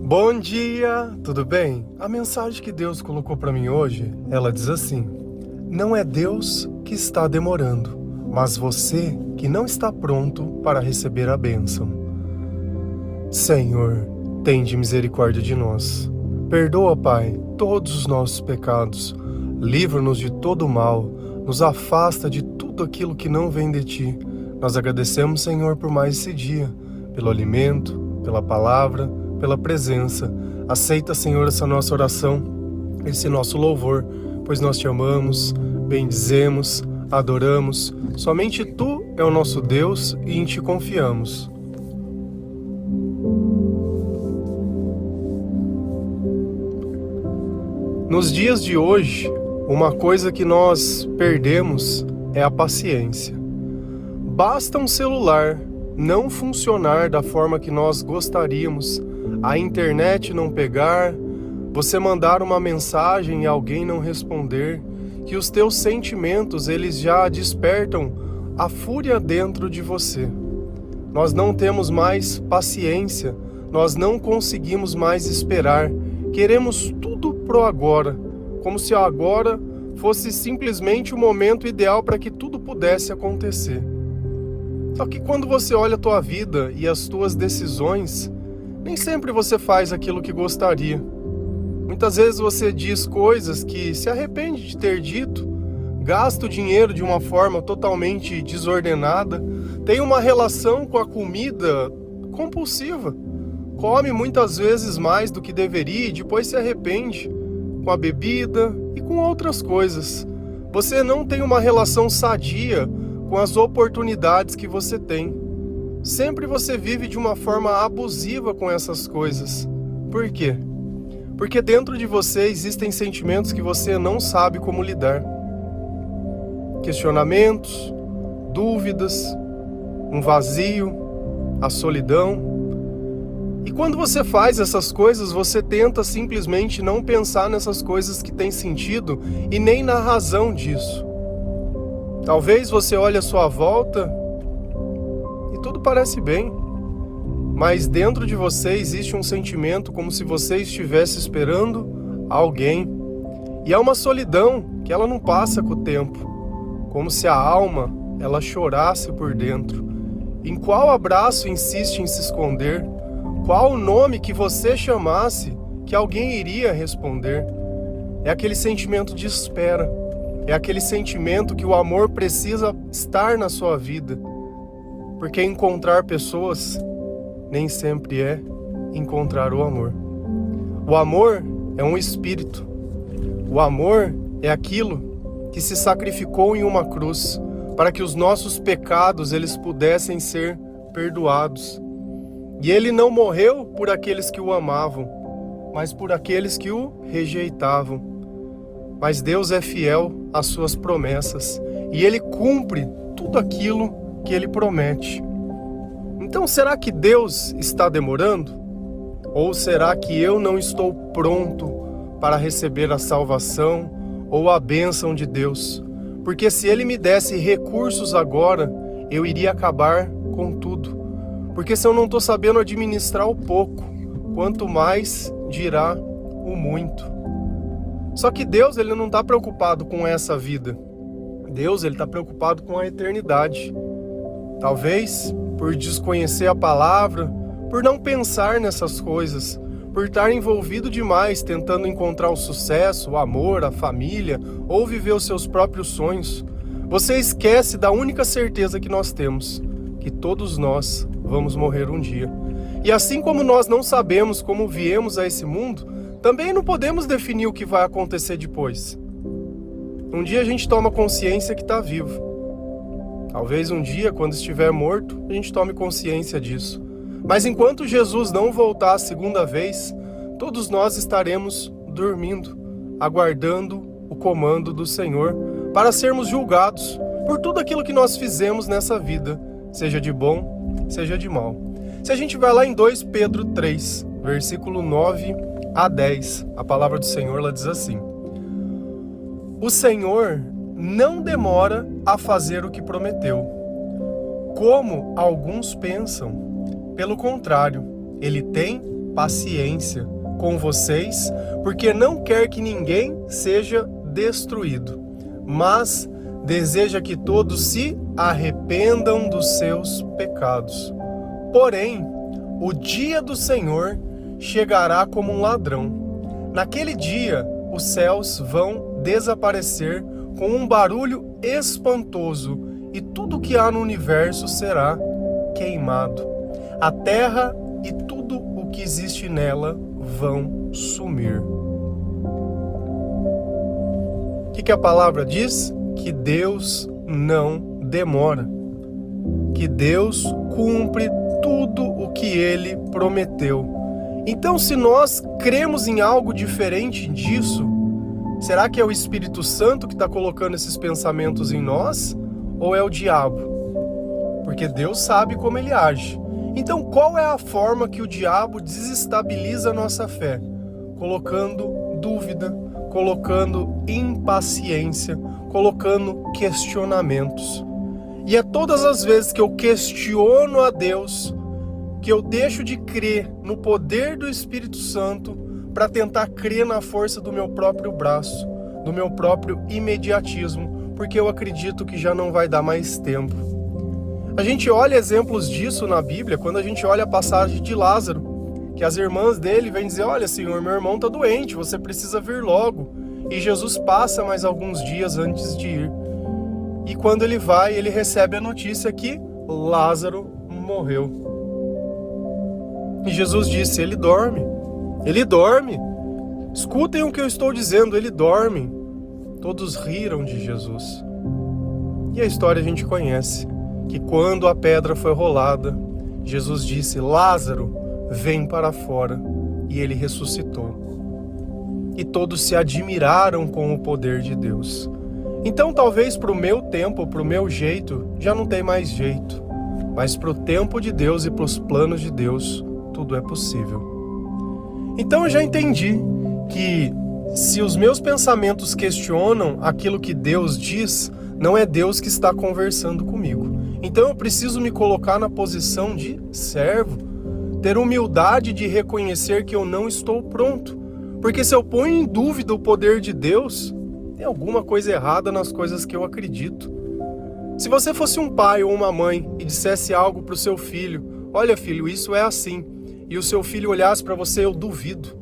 Bom dia, tudo bem? A mensagem que Deus colocou para mim hoje, ela diz assim: não é Deus que está demorando, mas você que não está pronto para receber a bênção. Senhor, tende misericórdia de nós. Perdoa, Pai, todos os nossos pecados. Livra-nos de todo o mal. Nos afasta de tudo aquilo que não vem de Ti. Nós agradecemos, Senhor, por mais esse dia, pelo alimento, pela palavra, pela presença. Aceita, Senhor, essa nossa oração, esse nosso louvor, pois nós Te amamos, bendizemos, adoramos. Somente Tu é o nosso Deus e em Ti confiamos. Nos dias de hoje, uma coisa que nós perdemos é a paciência. Basta um celular não funcionar da forma que nós gostaríamos, a internet não pegar, você mandar uma mensagem e alguém não responder, que os teus sentimentos eles já despertam a fúria dentro de você. Nós não temos mais paciência, nós não conseguimos mais esperar, queremos tudo pro agora, como se agora fosse simplesmente o momento ideal para que tudo pudesse acontecer. Só que quando você olha a tua vida e as tuas decisões, nem sempre você faz aquilo que gostaria. Muitas vezes você diz coisas que se arrepende de ter dito, gasta o dinheiro de uma forma totalmente desordenada, tem uma relação com a comida compulsiva, come muitas vezes mais do que deveria e depois se arrepende com a bebida e com outras coisas. Você não tem uma relação sadia com as oportunidades que você tem. Sempre você vive de uma forma abusiva com essas coisas. Por quê? Porque dentro de você existem sentimentos que você não sabe como lidar. Questionamentos, dúvidas, um vazio, a solidão. E quando você faz essas coisas, você tenta simplesmente não pensar nessas coisas que têm sentido e nem na razão disso. Talvez você olhe à sua volta e tudo parece bem, mas dentro de você existe um sentimento como se você estivesse esperando alguém. E é uma solidão que ela não passa com o tempo, como se a alma ela chorasse por dentro. Em qual abraço insiste em se esconder? Qual o nome que você chamasse que alguém iria responder? É aquele sentimento de espera. É aquele sentimento que o amor precisa estar na sua vida. Porque encontrar pessoas nem sempre é encontrar o amor. O amor é um espírito. O amor é aquilo que se sacrificou em uma cruz para que os nossos pecados eles pudessem ser perdoados. E ele não morreu por aqueles que o amavam, mas por aqueles que o rejeitavam. Mas Deus é fiel às suas promessas e Ele cumpre tudo aquilo que Ele promete. Então será que Deus está demorando? Ou será que eu não estou pronto para receber a salvação ou a bênção de Deus? Porque se Ele me desse recursos agora, eu iria acabar com tudo. Porque se eu não estou sabendo administrar o pouco, quanto mais dirá o muito. Só que Deus ele não está preocupado com essa vida. Deus ele está preocupado com a eternidade. Talvez por desconhecer a palavra, por não pensar nessas coisas, por estar envolvido demais tentando encontrar o sucesso, o amor, a família ou viver os seus próprios sonhos. Você esquece da única certeza que nós temos, que todos nós vamos morrer um dia. E assim como nós não sabemos como viemos a esse mundo, também não podemos definir o que vai acontecer depois. Um dia a gente toma consciência que está vivo. Talvez um dia, quando estiver morto, a gente tome consciência disso. Mas enquanto Jesus não voltar a segunda vez, todos nós estaremos dormindo, aguardando o comando do Senhor para sermos julgados por tudo aquilo que nós fizemos nessa vida, seja de bom, seja de mal. Se a gente vai lá em 2 Pedro 3, versículo 9 a 10, a palavra do Senhor ela diz assim: o Senhor não demora a fazer o que prometeu, como alguns pensam. Pelo contrário, Ele tem paciência com vocês, porque não quer que ninguém seja destruído, mas deseja que todos se arrependam dos seus pecados. Porém, o dia do Senhor chegará como um ladrão. Naquele dia, os céus vão desaparecer com um barulho espantoso e tudo que há no universo será queimado. A terra e tudo o que existe nela vão sumir. O que a palavra diz? Que Deus não demora. Que Deus cumpre tudo o que Ele prometeu. Então, se nós cremos em algo diferente disso, será que é o Espírito Santo que está colocando esses pensamentos em nós? Ou é o diabo? Porque Deus sabe como ele age. Então, qual é a forma que o diabo desestabiliza a nossa fé? Colocando dúvida, colocando impaciência, colocando questionamentos. E é todas as vezes que eu questiono a Deus, que eu deixo de crer no poder do Espírito Santo para tentar crer na força do meu próprio braço, do meu próprio imediatismo, porque eu acredito que já não vai dar mais tempo. A gente olha exemplos disso na Bíblia, quando a gente olha a passagem de Lázaro, que as irmãs dele vêm dizer: olha, Senhor, meu irmão está doente, você precisa vir logo. E Jesus passa mais alguns dias antes de ir. E quando ele vai, ele recebe a notícia que Lázaro morreu. E Jesus disse: ele dorme. Ele dorme. Escutem o que eu estou dizendo, ele dorme. Todos riram de Jesus. E a história a gente conhece, que quando a pedra foi rolada, Jesus disse: Lázaro, vem para fora. E ele ressuscitou. E todos se admiraram com o poder de Deus. Então talvez para o meu tempo, para o meu jeito, já não tem mais jeito. Mas para o tempo de Deus e para os planos de Deus, tudo é possível. Então eu já entendi que se os meus pensamentos questionam aquilo que Deus diz, não é Deus que está conversando comigo. Então eu preciso me colocar na posição de servo, ter humildade de reconhecer que eu não estou pronto. Porque se eu ponho em dúvida o poder de Deus, tem alguma coisa errada nas coisas que eu acredito. Se você fosse um pai ou uma mãe e dissesse algo para o seu filho: olha, filho, isso é assim, e o seu filho olhasse para você: eu duvido,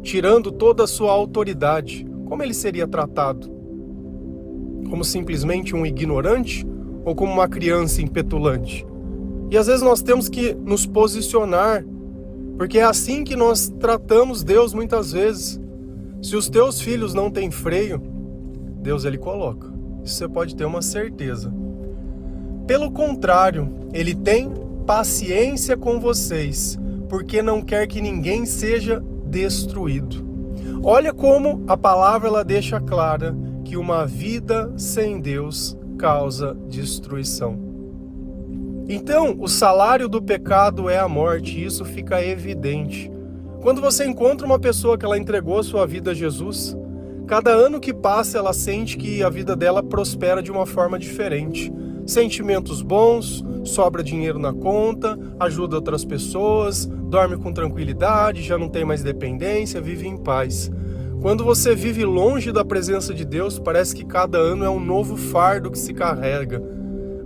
tirando toda a sua autoridade, como ele seria tratado? Como simplesmente um ignorante ou como uma criança impetulante? E às vezes nós temos que nos posicionar, porque é assim que nós tratamos Deus muitas vezes. Se os teus filhos não têm freio, Deus ele coloca. Isso você pode ter uma certeza. Pelo contrário, ele tem paciência com vocês, porque não quer que ninguém seja destruído. Olha como a palavra ela deixa clara que uma vida sem Deus causa destruição. Então, o salário do pecado é a morte, e isso fica evidente. Quando você encontra uma pessoa que ela entregou a sua vida a Jesus, cada ano que passa ela sente que a vida dela prospera de uma forma diferente. Sentimentos bons, sobra dinheiro na conta, ajuda outras pessoas, dorme com tranquilidade, já não tem mais dependência, vive em paz. Quando você vive longe da presença de Deus, parece que cada ano é um novo fardo que se carrega.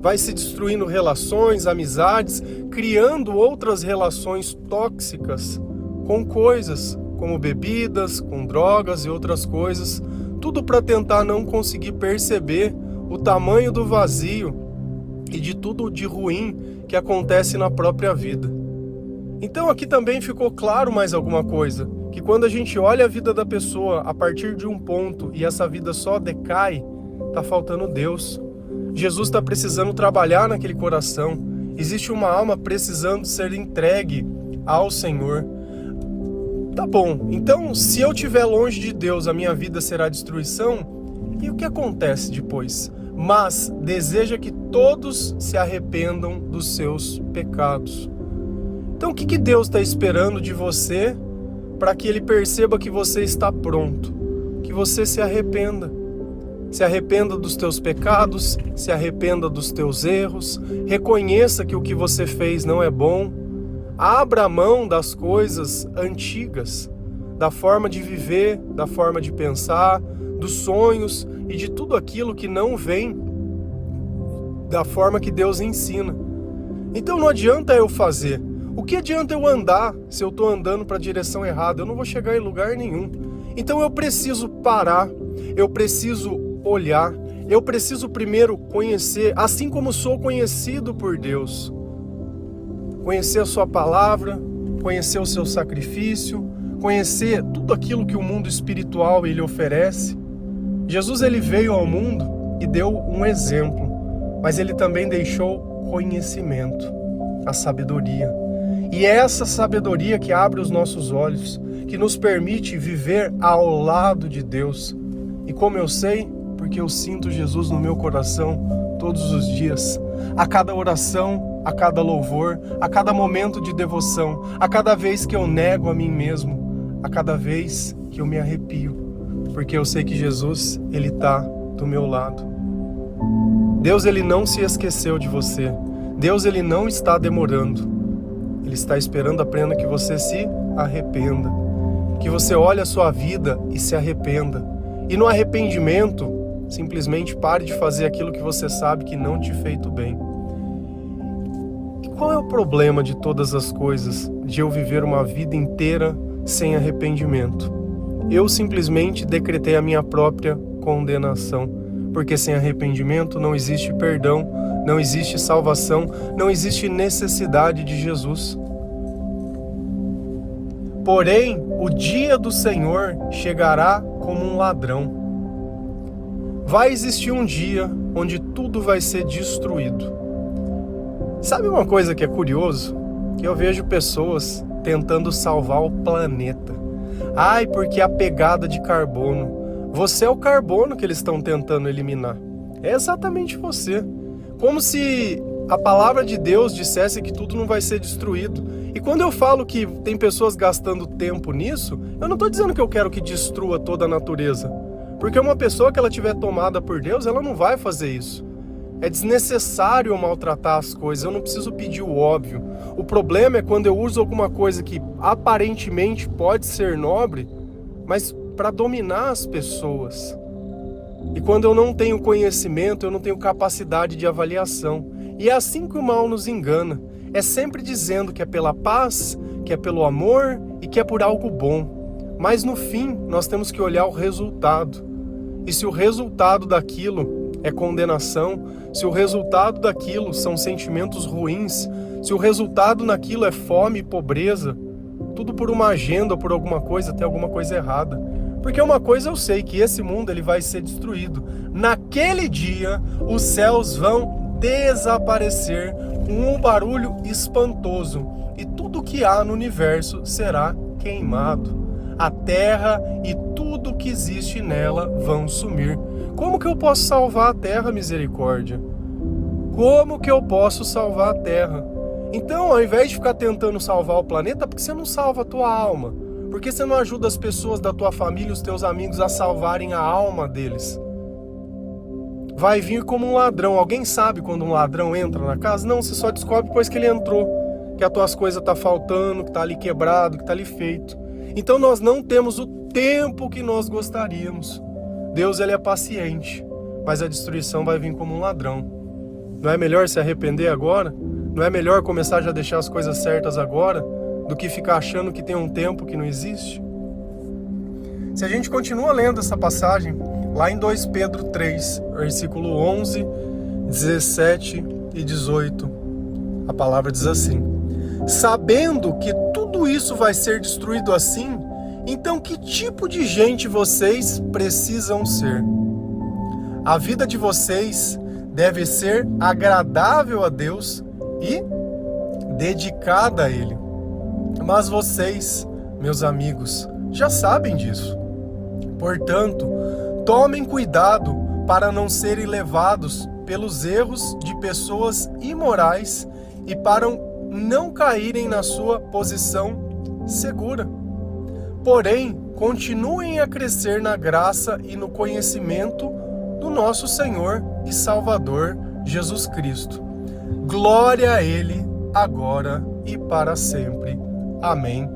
Vai se destruindo relações, amizades, criando outras relações tóxicas com coisas como bebidas, com drogas e outras coisas, tudo para tentar não conseguir perceber o tamanho do vazio e de tudo de ruim que acontece na própria vida. Então aqui também ficou claro mais alguma coisa, que quando a gente olha a vida da pessoa a partir de um ponto e essa vida só decai, tá faltando Deus. Jesus está precisando trabalhar naquele coração. Existe uma alma precisando ser entregue ao Senhor. Tá bom, então se eu estiver longe de Deus, a minha vida será destruição? E o que acontece depois? Mas deseja que todos se arrependam dos seus pecados. Então o que Deus está esperando de você para que Ele perceba que você está pronto? Que você se arrependa. Se arrependa dos teus pecados, se arrependa dos teus erros, reconheça que o que você fez não é bom, Abra mão das coisas antigas, da forma de viver, da forma de pensar, dos sonhos e de tudo aquilo que não vem da forma que Deus ensina. Então não adianta eu fazer. O que adianta eu andar se eu estou andando para a direção errada? Eu não vou chegar em lugar nenhum. Então eu preciso parar, eu preciso olhar, eu preciso primeiro conhecer, assim como sou conhecido por Deus. Conhecer a sua palavra, conhecer o seu sacrifício, conhecer tudo aquilo que o mundo espiritual ele oferece. Jesus ele veio ao mundo e deu um exemplo, mas ele também deixou conhecimento, a sabedoria. E é essa sabedoria que abre os nossos olhos, que nos permite viver ao lado de Deus. E como eu sei? Porque eu sinto Jesus no meu coração todos os dias. A cada oração, a cada louvor, a cada momento de devoção, a cada vez que eu nego a mim mesmo, a cada vez que eu me arrepio. Porque eu sei que Jesus, Ele está do meu lado. Deus, Ele não se esqueceu de você. Deus, Ele não está demorando. Ele está esperando apenas que você se arrependa. Que você olhe a sua vida e se arrependa. E no arrependimento, simplesmente pare de fazer aquilo que você sabe que não te fez bem. E qual é o problema de todas as coisas, de eu viver uma vida inteira sem arrependimento? Eu simplesmente decretei a minha própria condenação. Porque sem arrependimento não existe perdão, não existe salvação, não existe necessidade de Jesus. Porém, o dia do Senhor chegará como um ladrão. Vai existir um dia onde tudo vai ser destruído. Sabe uma coisa que é curioso? Que eu vejo pessoas tentando salvar o planeta. Ai, porque a pegada de carbono. Você é o carbono que eles estão tentando eliminar. É exatamente você. Como se a palavra de Deus dissesse que tudo não vai ser destruído. E quando eu falo que tem pessoas gastando tempo nisso, eu não estou dizendo que eu quero que destrua toda a natureza. Porque uma pessoa que ela tiver tomada por Deus, ela não vai fazer isso. É desnecessário eu maltratar as coisas, eu não preciso pedir o óbvio. O problema é quando eu uso alguma coisa que aparentemente pode ser nobre, mas para dominar as pessoas. E quando eu não tenho conhecimento, eu não tenho capacidade de avaliação. E é assim que o mal nos engana. É sempre dizendo que é pela paz, que é pelo amor e que é por algo bom. Mas no fim, nós temos que olhar o resultado. E se o resultado daquilo é condenação, se o resultado daquilo são sentimentos ruins, se o resultado naquilo é fome e pobreza, tudo por uma agenda ou por alguma coisa, tem alguma coisa errada. Porque uma coisa eu sei, que esse mundo ele vai ser destruído. Naquele dia, os céus vão desaparecer com um barulho espantoso. E tudo que há no universo será queimado. A terra e tudo que existe nela vão sumir. Como que eu posso salvar a terra, misericórdia? Como que eu posso salvar a terra? Então, ao invés de ficar tentando salvar o planeta, por que você não salva a tua alma? Por que você não ajuda as pessoas da tua família, os teus amigos, a salvarem a alma deles? Vai vir como um ladrão. Alguém sabe quando um ladrão entra na casa? Não, você só descobre depois que ele entrou. Que as tuas coisas estão faltando, que está ali quebrado, que está ali feito. Então nós não temos o tempo que nós gostaríamos. Deus ele é paciente, mas a destruição vai vir como um ladrão. Não é melhor se arrepender agora? Não é melhor começar já a deixar as coisas certas agora? Do que ficar achando que tem um tempo que não existe? Se a gente continua lendo essa passagem, lá em 2 Pedro 3, versículo 11, 17 e 18, a palavra diz assim: sabendo que tudo isso vai ser destruído assim, então que tipo de gente vocês precisam ser? A vida de vocês deve ser agradável a Deus e dedicada a Ele. Mas vocês, meus amigos, já sabem disso. Portanto, tomem cuidado para não serem levados pelos erros de pessoas imorais e para não caírem na sua posição segura. Porém, continuem a crescer na graça e no conhecimento do nosso Senhor e Salvador Jesus Cristo. Glória a Ele, agora e para sempre. Amém.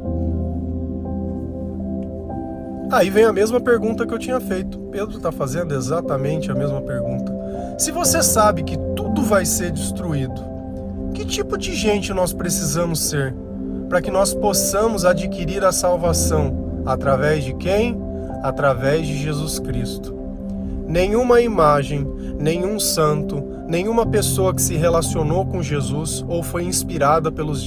Aí vem a mesma pergunta que eu tinha feito. Pedro está fazendo exatamente a mesma pergunta. Se você sabe que tudo vai ser destruído, que tipo de gente nós precisamos ser para que nós possamos adquirir a salvação? Através de quem? Através de Jesus Cristo. Nenhuma imagem, nenhum santo, nenhuma pessoa que se relacionou com Jesus ou foi inspirada pelos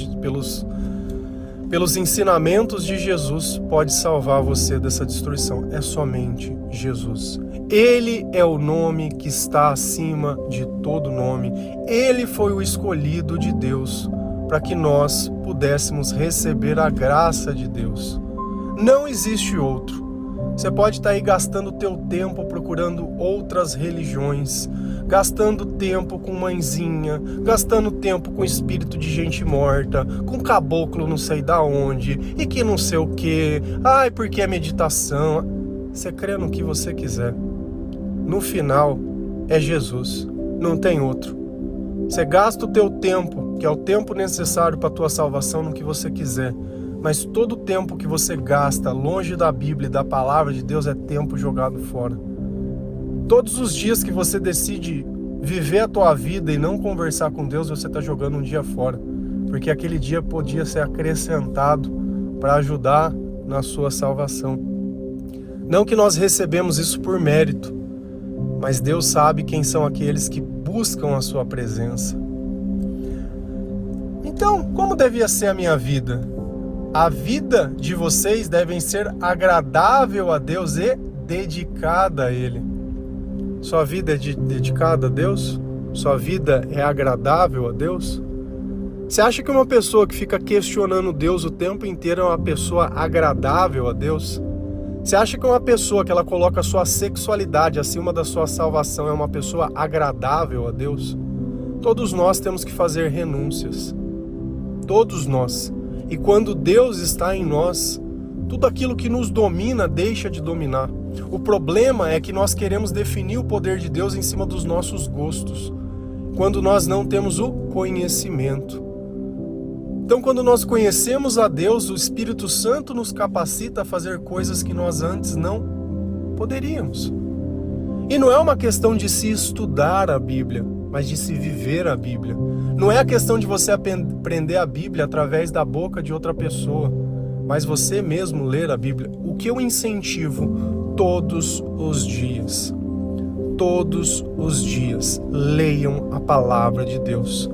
ensinamentos de Jesus pode salvar você dessa destruição. É somente Jesus. Ele é o nome que está acima de todo nome. Ele foi o escolhido de Deus para que nós pudéssemos receber a graça de Deus. Não existe outro. Você pode estar aí gastando o teu tempo procurando outras religiões, gastando tempo com mãezinha, gastando tempo com espírito de gente morta, com caboclo não sei da onde, e que não sei o que, ai porque é meditação. Você crê no que você quiser. No final, é Jesus, não tem outro. Você gasta o teu tempo, que é o tempo necessário para a tua salvação, no que você quiser. Mas todo o tempo que você gasta longe da Bíblia e da palavra de Deus é tempo jogado fora. Todos os dias que você decide viver a tua vida e não conversar com Deus, você está jogando um dia fora. Porque aquele dia podia ser acrescentado para ajudar na sua salvação. Não que nós recebemos isso por mérito, mas Deus sabe quem são aqueles que buscam a sua presença. Então, como devia ser a minha vida? A vida de vocês deve ser agradável a Deus e dedicada a Ele. Sua vida é dedicada a Deus? Sua vida é agradável a Deus? Você acha que uma pessoa que fica questionando Deus o tempo inteiro é uma pessoa agradável a Deus? Você acha que uma pessoa que ela coloca a sua sexualidade acima da sua salvação é uma pessoa agradável a Deus? Todos nós temos que fazer renúncias. Todos nós. E quando Deus está em nós, tudo aquilo que nos domina deixa de dominar. O problema é que nós queremos definir o poder de Deus em cima dos nossos gostos, quando nós não temos o conhecimento. Então, quando nós conhecemos a Deus, o Espírito Santo nos capacita a fazer coisas que nós antes não poderíamos. E não é uma questão de se estudar a Bíblia, mas de se viver a Bíblia. Não é a questão de você aprender a Bíblia através da boca de outra pessoa, mas você mesmo ler a Bíblia. O que eu incentivo todos os dias, leiam a palavra de Deus.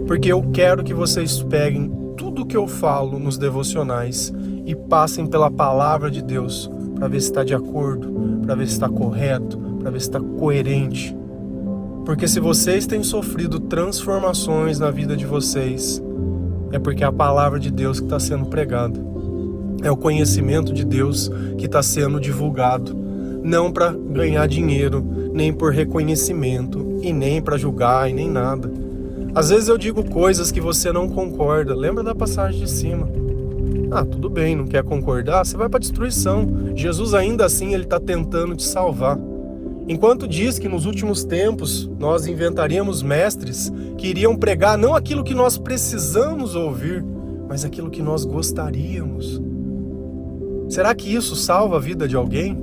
Porque eu quero que vocês peguem tudo que eu falo nos devocionais e passem pela palavra de Deus para ver se está de acordo, para ver se está correto, para ver se está coerente. Porque se vocês têm sofrido transformações na vida de vocês, é porque é a palavra de Deus que está sendo pregada. É o conhecimento de Deus que está sendo divulgado. Não para ganhar dinheiro, nem por reconhecimento, e nem para julgar, e nem nada. Às vezes eu digo coisas que você não concorda. Lembra da passagem de cima? Ah, tudo bem, não quer concordar? Você vai para a destruição. Jesus ainda assim, ele está tentando te salvar. Enquanto diz que nos últimos tempos nós inventaríamos mestres que iriam pregar não aquilo que nós precisamos ouvir, mas aquilo que nós gostaríamos. Será que isso salva a vida de alguém?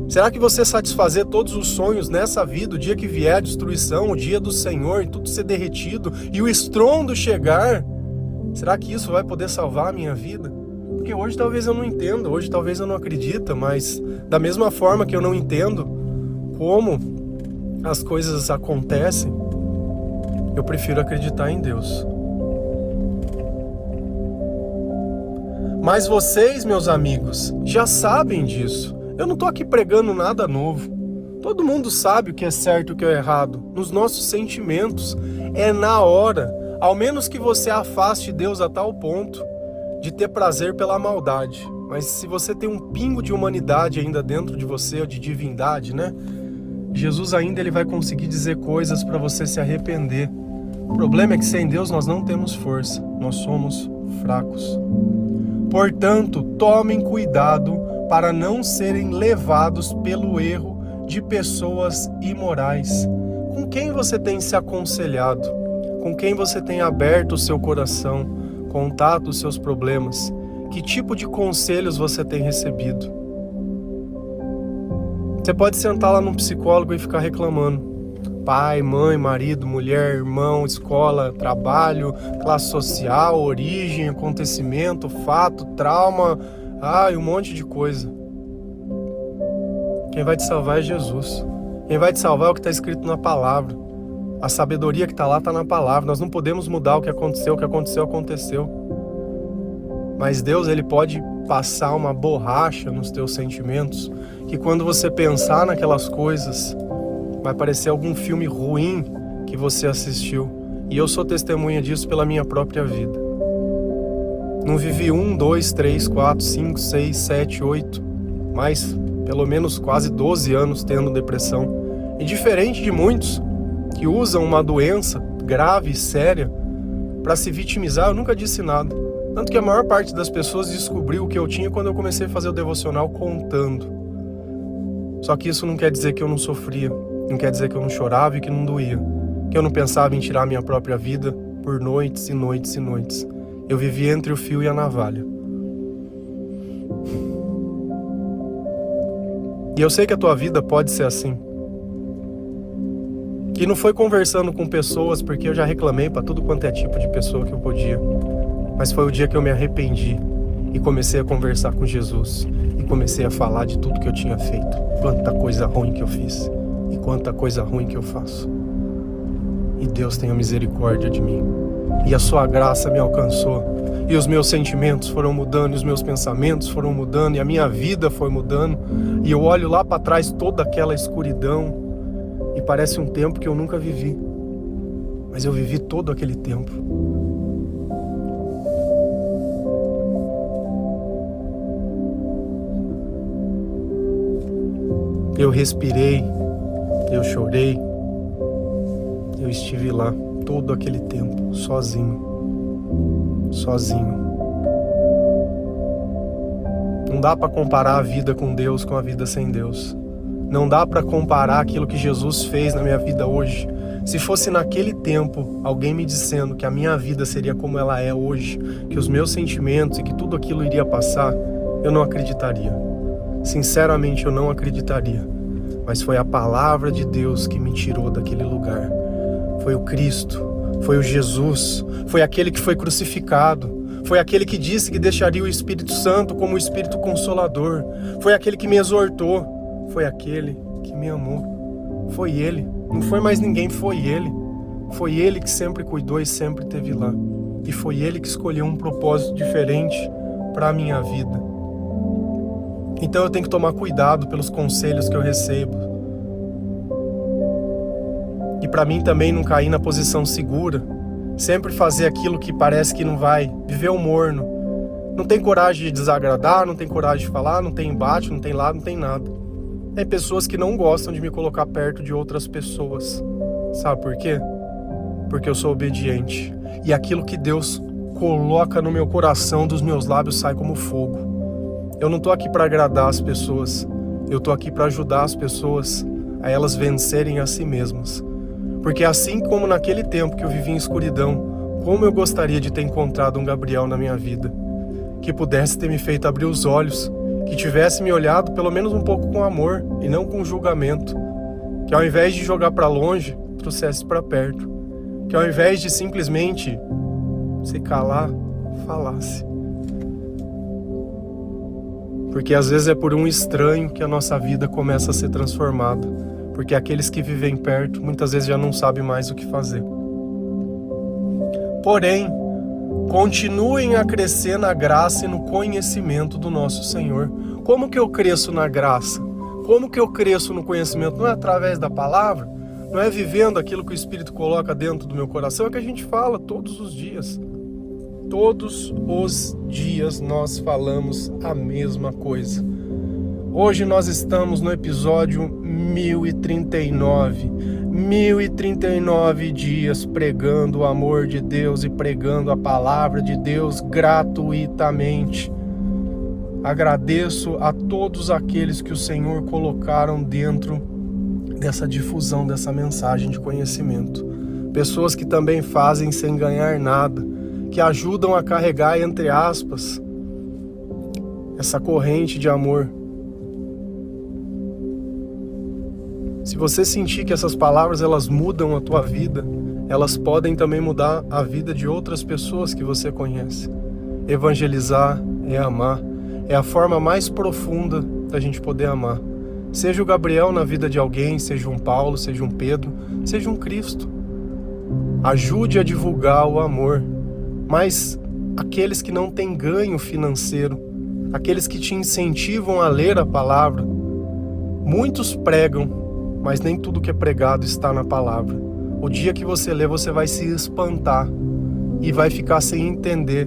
Será que você satisfazer todos os sonhos nessa vida, o dia que vier a destruição, o dia do Senhor, e tudo ser derretido e o estrondo chegar, será que isso vai poder salvar a minha vida? Porque hoje talvez eu não entenda, hoje talvez eu não acredite, mas da mesma forma que eu não entendo como as coisas acontecem, eu prefiro acreditar em Deus. Mas vocês, meus amigos, já sabem disso. Eu não estou aqui pregando nada novo. Todo mundo sabe o que é certo e o que é errado. Nos nossos sentimentos, é na hora. Ao menos que você afaste Deus a tal ponto de ter prazer pela maldade. Mas se você tem um pingo de humanidade ainda dentro de você, ou de divindade, né? Jesus ainda ele vai conseguir dizer coisas para você se arrepender. O problema é que sem Deus nós não temos força. Nós somos fracos. Portanto, tomem cuidado para não serem levados pelo erro de pessoas imorais. Com quem você tem se aconselhado? Com quem você tem aberto o seu coração? contato dos seus problemas, que tipo de conselhos você tem recebido? Você pode sentar lá num psicólogo e ficar reclamando. Pai, mãe, marido, mulher, irmão, escola, trabalho, classe social, origem, acontecimento, fato, trauma, um monte de coisa. Quem vai te salvar é Jesus. Quem vai te salvar é o que está escrito na palavra. A sabedoria que está lá está na palavra. Nós não podemos mudar o que aconteceu, aconteceu. Mas Deus, Ele pode passar uma borracha nos teus sentimentos, que quando você pensar naquelas coisas, vai parecer algum filme ruim que você assistiu. E eu sou testemunha disso pela minha própria vida. Não vivi 1, 2, 3, 4, 5, 6, 7, 8, mas pelo menos quase 12 anos tendo depressão. E diferente de muitos que usam uma doença grave e séria para se vitimizar, eu nunca disse nada. Tanto que a maior parte das pessoas descobriu o que eu tinha quando eu comecei a fazer o devocional contando. Só que isso não quer dizer que eu não sofria, não quer dizer que eu não chorava e que não doía, que eu não pensava em tirar minha própria vida por noites e noites e noites. Eu vivi entre o fio e a navalha. E eu sei que a tua vida pode ser assim. Que não foi conversando com pessoas, porque eu já reclamei para tudo quanto é tipo de pessoa que eu podia. Mas foi o dia que eu me arrependi e comecei a conversar com Jesus. E comecei a falar de tudo que eu tinha feito. Quanta coisa ruim que eu fiz. E quanta coisa ruim que eu faço. E Deus tenha misericórdia de mim. E a sua graça me alcançou. E os meus sentimentos foram mudando, e os meus pensamentos foram mudando, e a minha vida foi mudando. E eu olho lá para trás toda aquela escuridão, e parece um tempo que eu nunca vivi. Mas eu vivi todo aquele tempo. Eu respirei, eu chorei, eu estive lá todo aquele tempo, sozinho. Não dá para comparar a vida com Deus com a vida sem Deus. Não dá para comparar aquilo que Jesus fez na minha vida hoje. Se fosse naquele tempo alguém me dizendo que a minha vida seria como ela é hoje, que os meus sentimentos e que tudo aquilo iria passar, eu não acreditaria. Sinceramente, eu não acreditaria. Mas foi a palavra de Deus que me tirou daquele lugar. Foi o Cristo, foi o Jesus, foi aquele que foi crucificado, foi aquele que disse que deixaria o Espírito Santo como o Espírito Consolador, foi aquele que me exortou, foi aquele que me amou. Foi Ele, não foi mais ninguém, foi Ele. Foi Ele que sempre cuidou e sempre esteve lá. E foi Ele que escolheu um propósito diferente para a minha vida. Então eu tenho que tomar cuidado pelos conselhos que eu recebo. E para mim também não cair na posição segura. Sempre fazer aquilo que parece que não vai. Viver o morno. Não tem coragem de desagradar, não tem coragem de falar, não tem embate, não tem lado, não tem nada. Tem pessoas que não gostam de me colocar perto de outras pessoas. Sabe por quê? Porque eu sou obediente. E aquilo que Deus coloca no meu coração, dos meus lábios, sai como fogo. Eu não tô aqui para agradar as pessoas. Eu tô aqui para ajudar as pessoas a elas vencerem a si mesmas. Porque assim como naquele tempo que eu vivi em escuridão, como eu gostaria de ter encontrado um Gabriel na minha vida, que pudesse ter me feito abrir os olhos, que tivesse me olhado pelo menos um pouco com amor e não com julgamento, que ao invés de jogar para longe, trouxesse para perto, que ao invés de simplesmente se calar, falasse. Porque às vezes é por um estranho que a nossa vida começa a ser transformada. Porque aqueles que vivem perto, muitas vezes já não sabem mais o que fazer. Porém, continuem a crescer na graça e no conhecimento do nosso Senhor. Como que eu cresço na graça? Como que eu cresço no conhecimento? Não é através da palavra? Não é vivendo aquilo que o Espírito coloca dentro do meu coração? É que a gente fala todos os dias. Todos os dias nós falamos a mesma coisa. Hoje nós estamos no episódio 1039. 1039 dias pregando o amor de Deus e pregando a palavra de Deus gratuitamente. Agradeço a todos aqueles que o Senhor colocaram dentro dessa difusão dessa mensagem de conhecimento. Pessoas que também fazem sem ganhar nada, que ajudam a carregar, entre aspas, essa corrente de amor. Se você sentir que essas palavras elas mudam a tua vida, elas podem também mudar a vida de outras pessoas que você conhece. Evangelizar é amar, é a forma mais profunda da gente poder amar. Seja o Gabriel na vida de alguém, seja um Paulo, seja um Pedro, seja um Cristo. Ajude a divulgar o amor, mas aqueles que não têm ganho financeiro, aqueles que te incentivam a ler a palavra, muitos pregam, mas nem tudo que é pregado está na palavra. O dia que você lê, você vai se espantar e vai ficar sem entender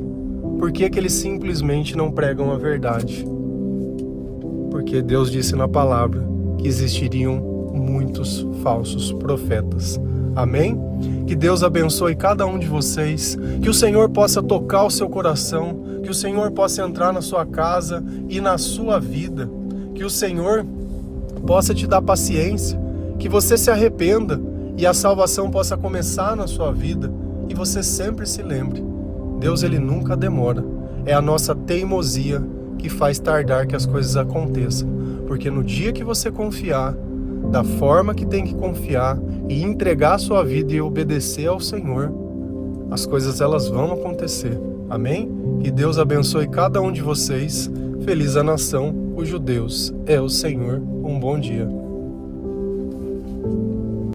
por que eles simplesmente não pregam a verdade. Porque Deus disse na palavra que existiriam muitos falsos profetas. Amém? Que Deus abençoe cada um de vocês, que o Senhor possa tocar o seu coração, que o Senhor possa entrar na sua casa e na sua vida, que o Senhor possa te dar paciência, que você se arrependa e a salvação possa começar na sua vida e você sempre se lembre, Deus ele nunca demora, é a nossa teimosia que faz tardar que as coisas aconteçam, porque no dia que você confiar da forma que tem que confiar e entregar a sua vida e obedecer ao Senhor, as coisas elas vão acontecer. Amém? Que Deus abençoe cada um de vocês. Feliz a nação cujo Deus é o Senhor. Um bom dia.